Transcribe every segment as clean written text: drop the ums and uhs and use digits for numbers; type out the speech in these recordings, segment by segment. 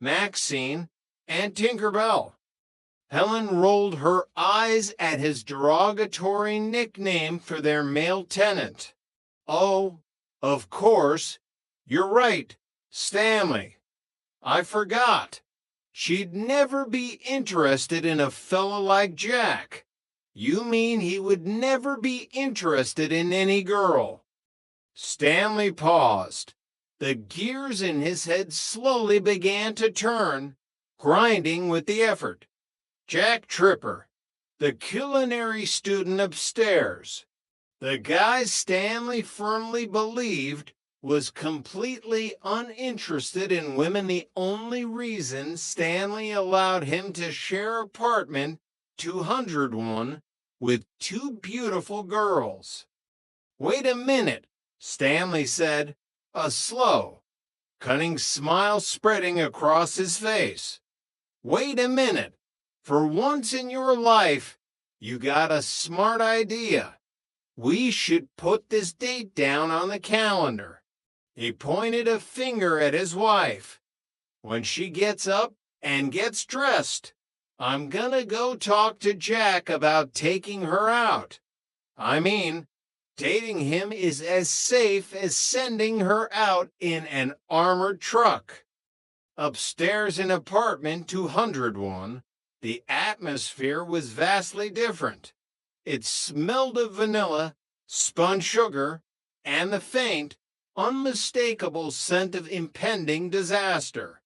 Maxine, and Tinker Bell. Helen rolled her eyes at his derogatory nickname for their male tenant. Oh, of course, you're right, Stanley. I forgot. She'd never be interested in a fellow like Jack. You mean he would never be interested in any girl? Stanley paused. The gears in his head slowly began to turn, grinding with the effort. Jack Tripper, the culinary student upstairs, the guy Stanley firmly believed was completely uninterested in women, the only reason Stanley allowed him to share apartment 201 with two beautiful girls. Wait a minute, Stanley said, a slow, cunning smile spreading across his face. Wait a minute. For once in your life, you got a smart idea. We should put this date down on the calendar. He pointed a finger at his wife. When she gets up and gets dressed, I'm gonna go talk to Jack about taking her out. I mean, dating him is as safe as sending her out in an armored truck. Upstairs in apartment 201, the atmosphere was vastly different. It smelled of vanilla, spun sugar, and the faint, unmistakable scent of impending disaster.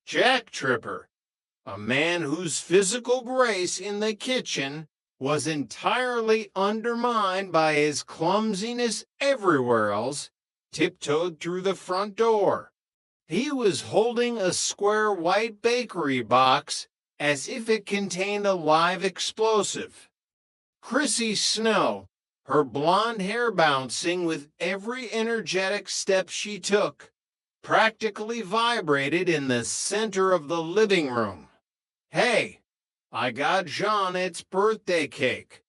Jack Tripper, a man whose physical grace in the kitchen was entirely undermined by his clumsiness everywhere else, tiptoed through the front door. He was holding a square white bakery box as if it contained a live explosive. Chrissy Snow, her blonde hair bouncing with every energetic step she took, practically vibrated in the center of the living room. Hey, I got Jeanette's birthday cake,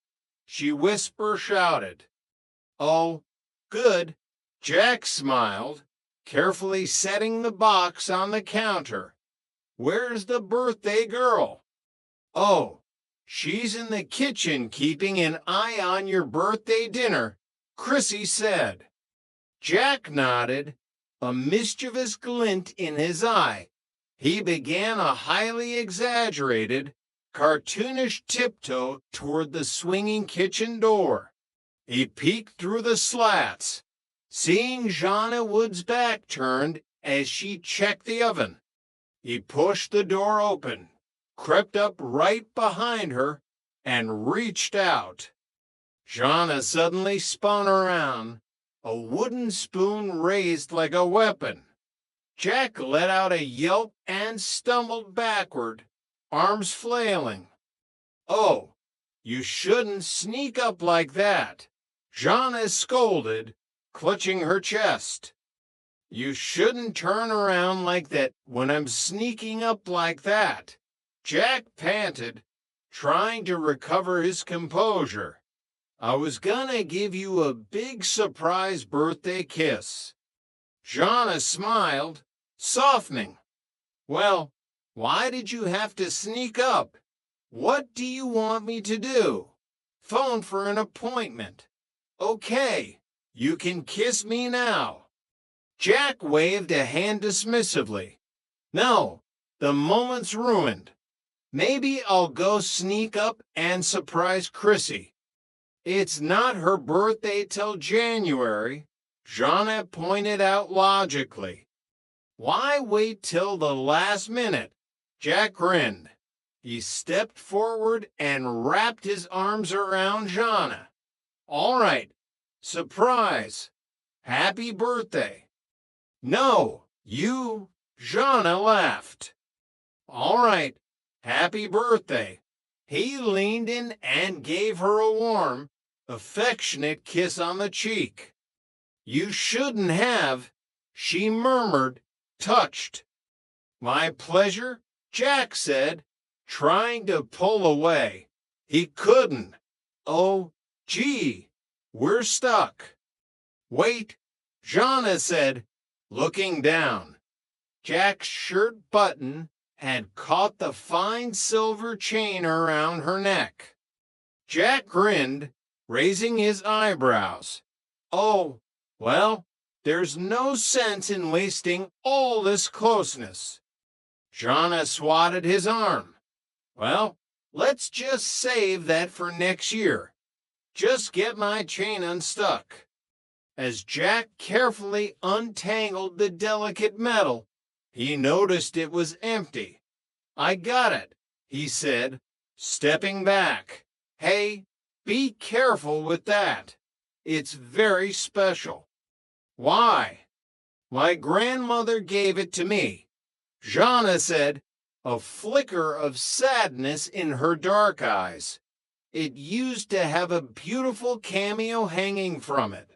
she shouted. Oh, good, Jack smiled, carefully setting the box on the counter. Where's the birthday girl? Oh, she's in the kitchen keeping an eye on your birthday dinner, Chrissy said. Jack nodded, a mischievous glint in his eye. He began a highly exaggerated, cartoonish tiptoe toward the swinging kitchen door. He peeked through the slats, seeing Jeanette Wood's back turned as she checked the oven. He pushed the door open, crept up right behind her, and reached out. Jeanette suddenly spun around, a wooden spoon raised like a weapon. Jack let out a yelp and stumbled backward, arms flailing. Oh, you shouldn't sneak up like that, Jeanette scolded, clutching her chest. You shouldn't turn around like that when I'm sneaking up like that, Jack panted, trying to recover his composure. I was gonna give you a big surprise birthday kiss. Jeanette smiled, softening. Well, why did you have to sneak up? What do you want me to do? Phone for an appointment. Okay, you can kiss me now. Jack waved a hand dismissively. No, the moment's ruined. Maybe I'll go sneak up and surprise Chrissy. It's not her birthday till January, Jeanette pointed out logically. Why wait till the last minute? Jack grinned. He stepped forward and wrapped his arms around Jeanette. All right, surprise. Happy birthday. No, you, Jeanette laughed. All right, happy birthday. He leaned in and gave her a warm, affectionate kiss on the cheek. You shouldn't have, she murmured, touched. My pleasure, Jack said, trying to pull away. He couldn't. Oh, gee, we're stuck. Wait, Jeanette said, looking down. Jack's shirt button had caught the fine silver chain around her neck. Jack grinned, raising his eyebrows. Oh, well, there's no sense in wasting all this closeness. Jonna swatted his arm. Well, let's just save that for next year. Just get my chain unstuck. As Jack carefully untangled the delicate metal, he noticed it was empty. I got it, he said, stepping back. Hey, be careful with that. It's very special. Why? My grandmother gave it to me. Jonna said, a flicker of sadness in her dark eyes. It used to have a beautiful cameo hanging from it.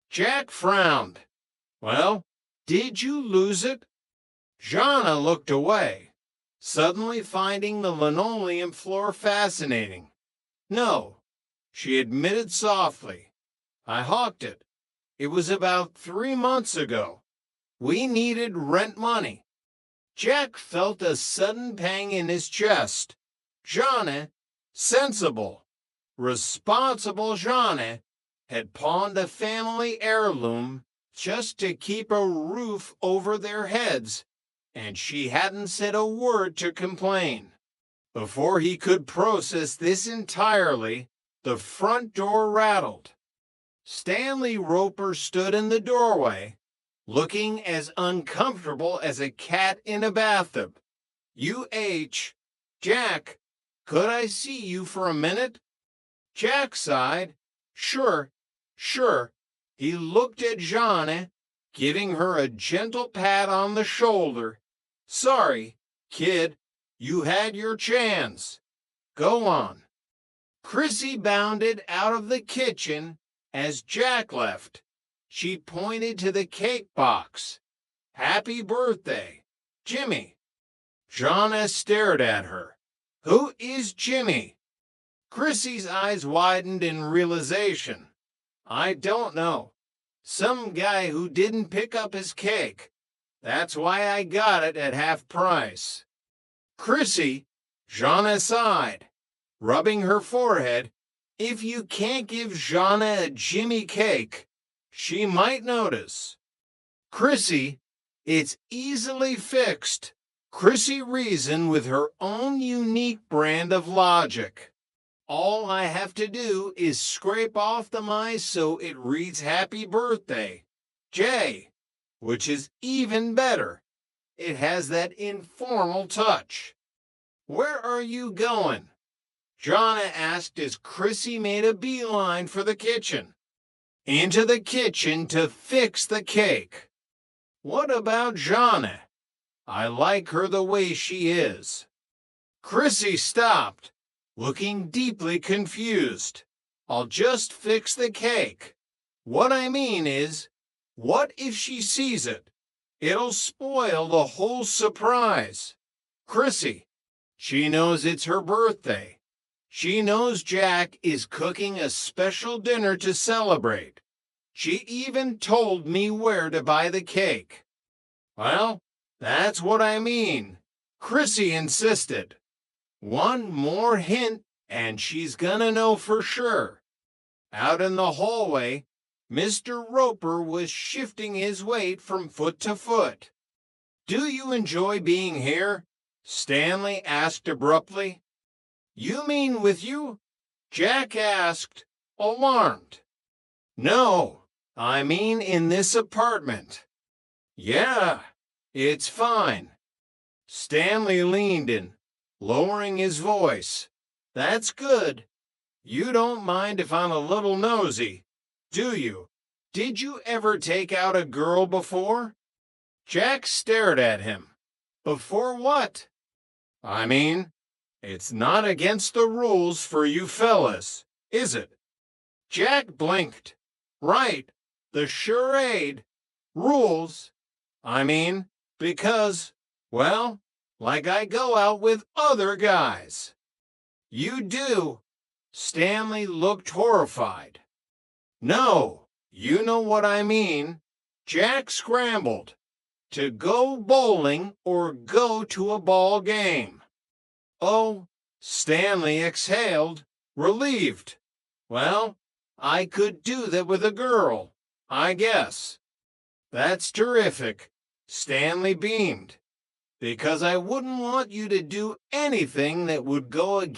Jack frowned. Well, did you lose it? Jonna looked away, suddenly finding the linoleum floor fascinating. No, she admitted softly. I hawked it. It was about 3 months ago. We needed rent money. Jack felt a sudden pang in his chest. Jonna, sensible, responsible Jonna, had pawned a family heirloom just to keep a roof over their heads, and she hadn't said a word to complain. Before he could process this entirely, the front door rattled. Stanley Roper stood in the doorway, looking as uncomfortable as a cat in a bathtub. Jack, could I see you for a minute? Jack sighed. Sure. He looked at Jonna, giving her a gentle pat on the shoulder. Sorry, kid, you had your chance. Go on. Chrissy bounded out of the kitchen as Jack left. She pointed to the cake box. Happy birthday, Jimmy. Jonna stared at her. Who is Jimmy? Chrissy's eyes widened in realization. I don't know. Some guy who didn't pick up his cake. That's why I got it at half price. Chrissy, Jonna sighed, rubbing her forehead. If you can't give Jonna a Jimmy cake, she might notice. Chrissy, it's easily fixed. Chrissy reasoned with her own unique brand of logic. All I have to do is scrape off the mice so it reads happy birthday, Jay, which is even better. It has that informal touch. Where are you going? Jonna asked as Chrissy made a beeline for the kitchen. Into the kitchen to fix the cake. What about Jonna? I like her the way she is. Chrissy stopped, looking deeply confused. I'll just fix the cake. What I mean is, what if she sees it? It'll spoil the whole surprise. Chrissy, she knows it's her birthday. She knows Jack is cooking a special dinner to celebrate. She even told me where to buy the cake. Well, that's what I mean, Chrissy insisted. One more hint, and she's gonna know for sure. Out in the hallway, Mr. Roper was shifting his weight from foot to foot. Do you enjoy being here? Stanley asked abruptly. You mean with you? Jack asked, alarmed. No, I mean in this apartment. Yeah, it's fine. Stanley leaned in, lowering his voice. That's good. You don't mind if I'm a little nosy, do you? Did you ever take out a girl before? Jack stared at him. Before what? I mean, it's not against the rules for you fellas, is it? Jack blinked. Right, the charade. Rules. I mean, because, well, like I go out with other guys. You do. Stanley looked horrified. No, you know what I mean. Jack scrambled. to go bowling or go to a ball game. Oh, Stanley exhaled, relieved. Well, I could do that with a girl, I guess. That's terrific, Stanley beamed, because I wouldn't want you to do anything that would go against